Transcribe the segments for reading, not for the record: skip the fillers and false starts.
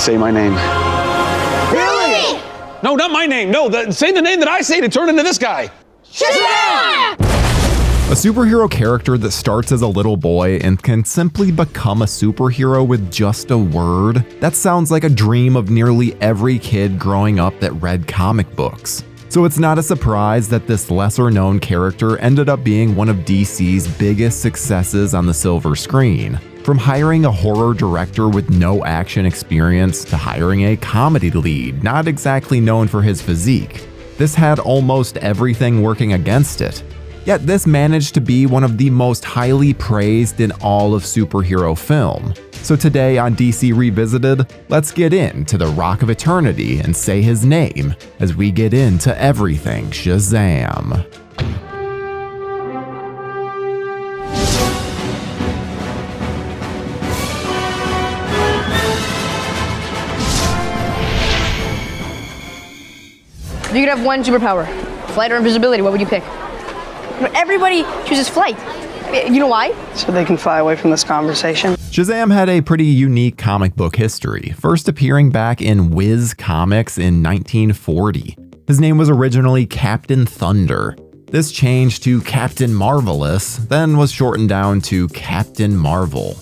Say my name. Billy! No, not my name. No, say the name that I say to turn into this guy. Shazam! A superhero character that starts as a little boy and can simply become a superhero with just a word? That sounds like a dream of nearly every kid growing up that read comic books. So it's not a surprise that this lesser-known character ended up being one of DC's biggest successes on the silver screen. From hiring a horror director with no action experience to hiring a comedy lead not exactly known for his physique, this had almost everything working against it. Yet this managed to be one of the most highly praised in all of superhero film. So today on DC Revisited, let's get into the Rock of Eternity and say his name as we get into everything Shazam. If you could have one superpower, flight or invisibility, what would you pick? Everybody chooses flight. You know why? So they can fly away from this conversation. Shazam had a pretty unique comic book history, first appearing back in Whiz Comics in 1940. His name was originally Captain Thunder. This changed to Captain Marvelous, then was shortened down to Captain Marvel.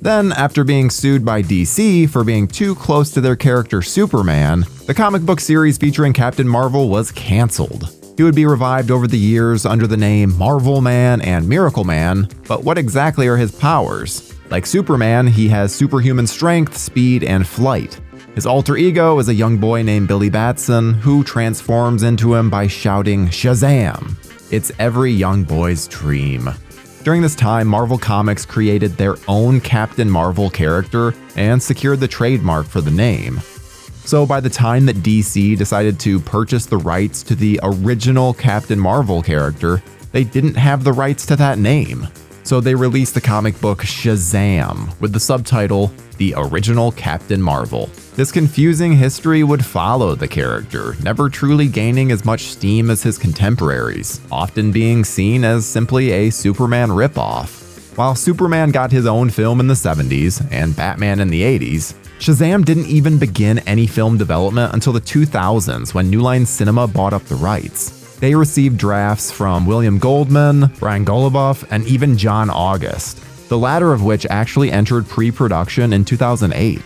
Then, after being sued by DC for being too close to their character Superman, the comic book series featuring Captain Marvel was cancelled. He would be revived over the years under the name Marvel Man and Miracle Man, but what exactly are his powers? Like Superman, he has superhuman strength, speed, and flight. His alter ego is a young boy named Billy Batson, who transforms into him by shouting Shazam. It's every young boy's dream. During this time, Marvel Comics created their own Captain Marvel character and secured the trademark for the name. So by the time that DC decided to purchase the rights to the original Captain Marvel character, they didn't have the rights to that name. So they released the comic book Shazam with the subtitle, The Original Captain Marvel. This confusing history would follow the character, never truly gaining as much steam as his contemporaries, often being seen as simply a Superman ripoff. While Superman got his own film in the 70s and Batman in the 80s, Shazam didn't even begin any film development until the 2000s when New Line Cinema bought up the rights. They received drafts from William Goldman, Brian Goluboff, and even John August, the latter of which actually entered pre-production in 2008.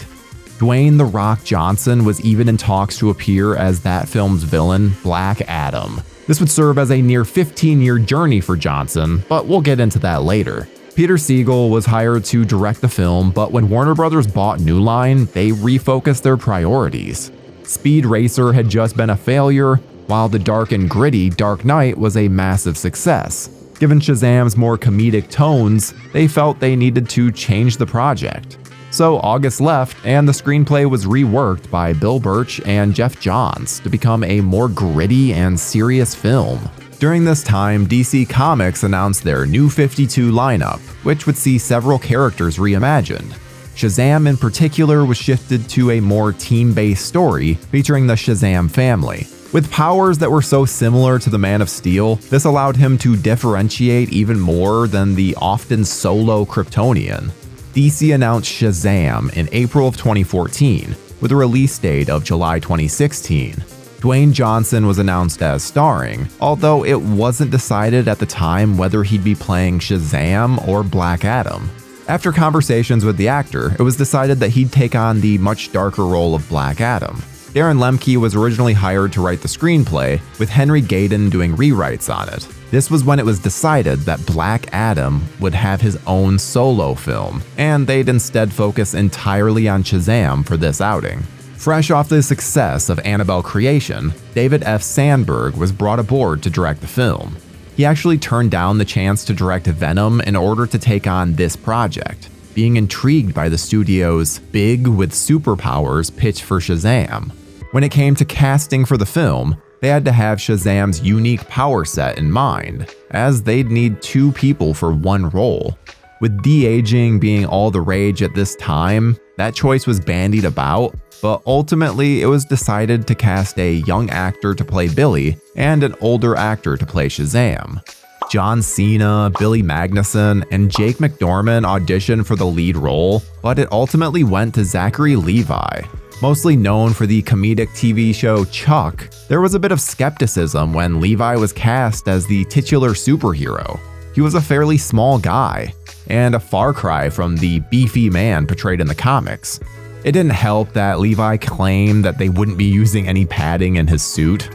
Dwayne "The Rock" Johnson was even in talks to appear as that film's villain, Black Adam. This would serve as a near 15-year journey for Johnson, but we'll get into that later. Peter Siegel was hired to direct the film, but when Warner Brothers bought New Line, they refocused their priorities. Speed Racer had just been a failure, while the dark and gritty Dark Knight was a massive success. Given Shazam's more comedic tones, they felt they needed to change the project. So August left, and the screenplay was reworked by Bill Birch and Jeff Johns to become a more gritty and serious film. During this time, DC Comics announced their New 52 lineup, which would see several characters reimagined. Shazam in particular was shifted to a more team-based story featuring the Shazam family. With powers that were so similar to the Man of Steel, this allowed him to differentiate even more than the often solo Kryptonian. DC announced Shazam in April of 2014, with a release date of July 2016. Dwayne Johnson was announced as starring, although it wasn't decided at the time whether he'd be playing Shazam or Black Adam. After conversations with the actor, it was decided that he'd take on the much darker role of Black Adam. Darren Lemke was originally hired to write the screenplay, with Henry Gayden doing rewrites on it. This was when it was decided that Black Adam would have his own solo film, and they'd instead focus entirely on Shazam for this outing. Fresh off the success of Annabelle Creation, David F. Sandberg was brought aboard to direct the film. He actually turned down the chance to direct Venom in order to take on this project, being intrigued by the studio's big with superpowers pitch for Shazam. When it came to casting for the film, they had to have Shazam's unique power set in mind, as they'd need two people for one role. With de-aging being all the rage at this time, that choice was bandied about, but ultimately it was decided to cast a young actor to play Billy and an older actor to play Shazam. John Cena, Billy Magnuson, and Jake McDorman auditioned for the lead role, but it ultimately went to Zachary Levi. Mostly known for the comedic TV show Chuck, there was a bit of skepticism when Levi was cast as the titular superhero. He was a fairly small guy, and a far cry from the beefy man portrayed in the comics. It didn't help that Levi claimed that they wouldn't be using any padding in his suit.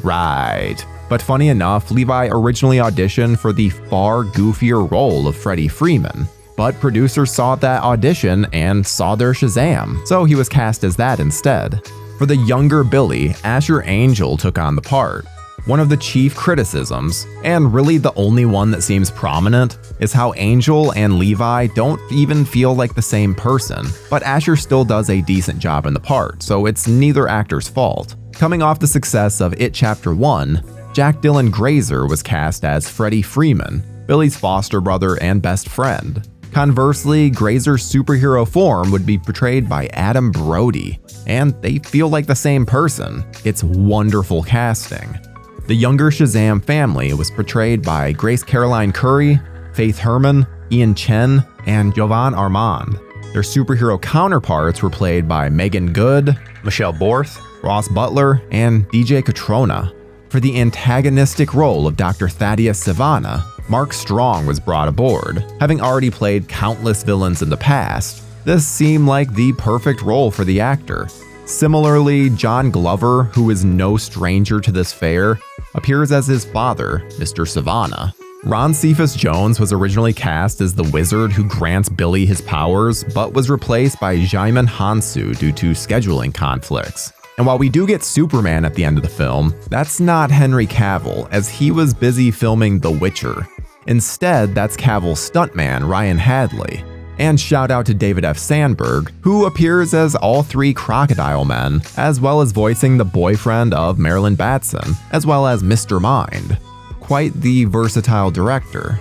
Right. But funny enough, Levi originally auditioned for the far goofier role of Freddie Freeman. But producers saw that audition and saw their Shazam, so he was cast as that instead. For the younger Billy, Asher Angel took on the part. One of the chief criticisms, and really the only one that seems prominent, is how Angel and Levi don't even feel like the same person, but Asher still does a decent job in the part, so it's neither actor's fault. Coming off the success of It Chapter 1, Jack Dylan Grazer was cast as Freddie Freeman, Billy's foster brother and best friend. Conversely, Grazer's superhero form would be portrayed by Adam Brody, and they feel like the same person. It's wonderful casting. The younger Shazam family was portrayed by Grace Caroline Curry, Faith Herman, Ian Chen, and Jovan Armand. Their superhero counterparts were played by Megan Good, Michelle Borth, Ross Butler, and DJ Catrona. For the antagonistic role of Dr. Thaddeus Savannah, Mark Strong was brought aboard. Having already played countless villains in the past, this seemed like the perfect role for the actor. Similarly, John Glover, who is no stranger to this fare, appears as his father, Mr. Savannah. Ron Cephas Jones was originally cast as the wizard who grants Billy his powers, but was replaced by Djimon Hounsou due to scheduling conflicts. And while we do get Superman at the end of the film, that's not Henry Cavill, as he was busy filming The Witcher. Instead, that's Cavill's stuntman, Ryan Hadley. And shout out to David F. Sandberg, who appears as all three Crocodile Men, as well as voicing the boyfriend of Marilyn Batson, as well as Mr. Mind. Quite the versatile director.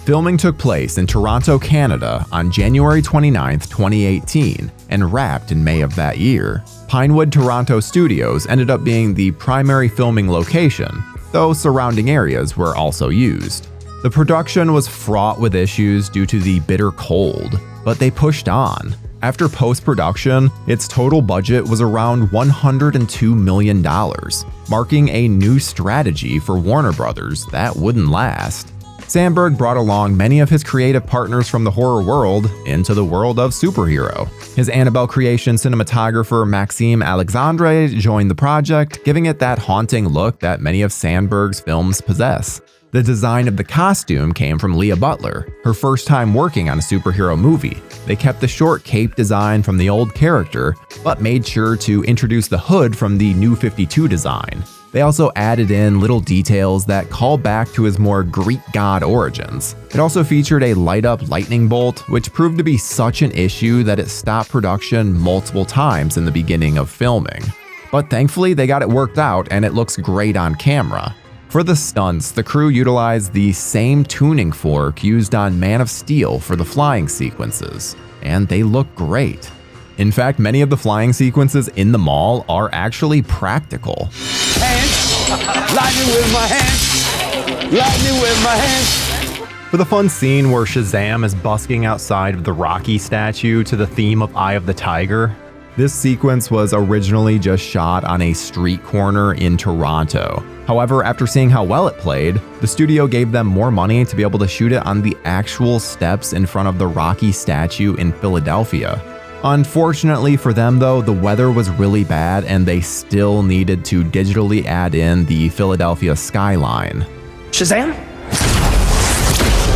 Filming took place in Toronto, Canada on January 29, 2018, and wrapped in May of that year. Pinewood Toronto Studios ended up being the primary filming location, though surrounding areas were also used. The production was fraught with issues due to the bitter cold, but they pushed on. After post-production, its total budget was around $102 million, marking a new strategy for Warner Brothers that wouldn't last. Sandberg brought along many of his creative partners from the horror world into the world of superhero. His Annabelle creation cinematographer Maxime Alexandre joined the project, giving it that haunting look that many of Sandberg's films possess. The design of the costume came from Leah Butler, her first time working on a superhero movie. They kept the short cape design from the old character, but made sure to introduce the hood from the New 52 design. They also added in little details that call back to his more Greek god origins. It also featured a light-up lightning bolt, which proved to be such an issue that it stopped production multiple times in the beginning of filming. But thankfully, they got it worked out and it looks great on camera. For the stunts, the crew utilized the same tuning fork used on Man of Steel for the flying sequences, and they look great. In fact, many of the flying sequences in the mall are actually practical. Hands, lightning with my hands, lightning with my hands. For the fun scene where Shazam is busking outside of the Rocky statue to the theme of Eye of the Tiger, this sequence was originally just shot on a street corner in Toronto. However, after seeing how well it played, the studio gave them more money to be able to shoot it on the actual steps in front of the Rocky statue in Philadelphia. Unfortunately for them though, the weather was really bad and they still needed to digitally add in the Philadelphia skyline. Shazam?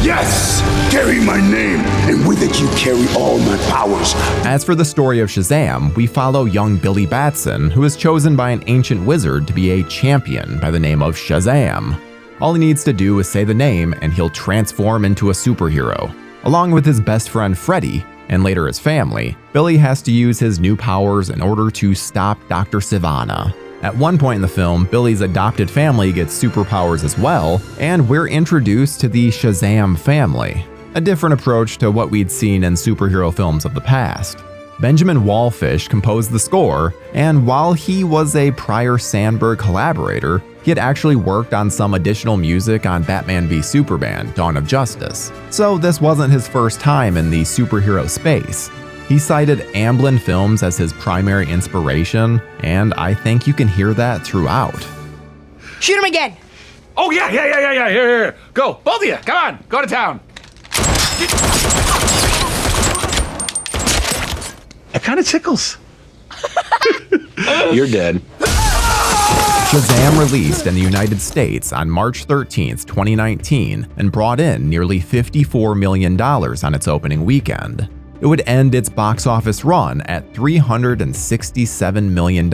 Yes! Carry my name, and with it you carry all my powers. As for the story of Shazam, we follow young Billy Batson, who is chosen by an ancient wizard to be a champion by the name of Shazam. All he needs to do is say the name and he'll transform into a superhero. Along with his best friend Freddy, and later his family, Billy has to use his new powers in order to stop Dr. Savannah. At one point in the film, Billy's adopted family gets superpowers as well, and we're introduced to the Shazam family, a different approach to what we'd seen in superhero films of the past. Benjamin Wallfish composed the score, and while he was a prior Sandberg collaborator, he had actually worked on some additional music on Batman v Superman: Dawn of Justice. So this wasn't his first time in the superhero space. He cited Amblin Films as his primary inspiration, and I think you can hear that throughout. Shoot him again. Oh, yeah. Here. Go. Both of you. Come on. Go to town. That kind of tickles. You're dead. Shazam released in the United States on March 13, 2019, and brought in nearly $54 million on its opening weekend. It would end its box office run at $367 million,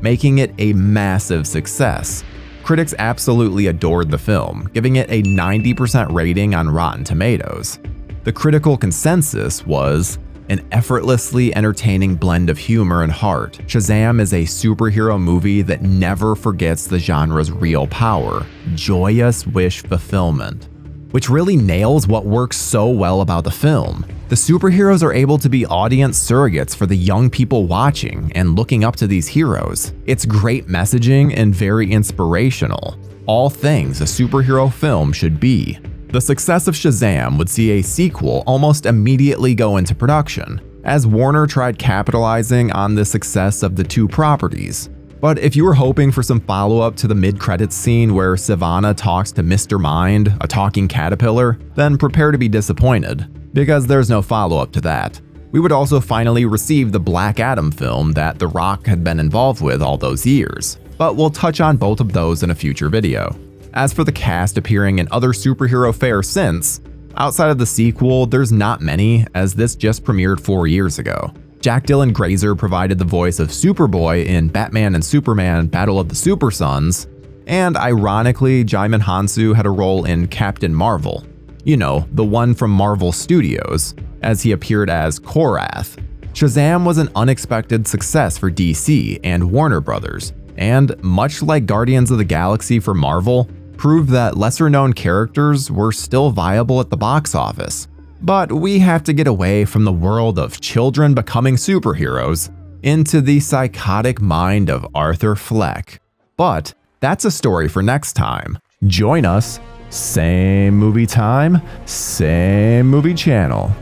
making it a massive success. Critics absolutely adored the film, giving it a 90% rating on Rotten Tomatoes. The critical consensus was, an effortlessly entertaining blend of humor and heart, Shazam is a superhero movie that never forgets the genre's real power, joyous wish fulfillment. Which really nails what works so well about the film. The superheroes are able to be audience surrogates for the young people watching and looking up to these heroes. It's great messaging and very inspirational. All things a superhero film should be. The success of Shazam would see a sequel almost immediately go into production, as Warner tried capitalizing on the success of the two properties. But if you were hoping for some follow-up to the mid-credits scene where Sivana talks to Mr. Mind, a talking caterpillar, then prepare to be disappointed, because there's no follow-up to that. We would also finally receive the Black Adam film that The Rock had been involved with all those years, but we'll touch on both of those in a future video. As for the cast appearing in other superhero fare since, outside of the sequel, there's not many, as this just premiered 4 years ago. Jack Dylan Grazer provided the voice of Superboy in Batman and Superman Battle of the Super Sons, and ironically, Jaimin Hansu had a role in Captain Marvel. You know, the one from Marvel Studios, as he appeared as Korath. Shazam was an unexpected success for DC and Warner Brothers, and much like Guardians of the Galaxy for Marvel, proved that lesser-known characters were still viable at the box office. But we have to get away from the world of children becoming superheroes into the psychotic mind of Arthur Fleck. But that's a story for next time. Join us, same movie time, same movie channel.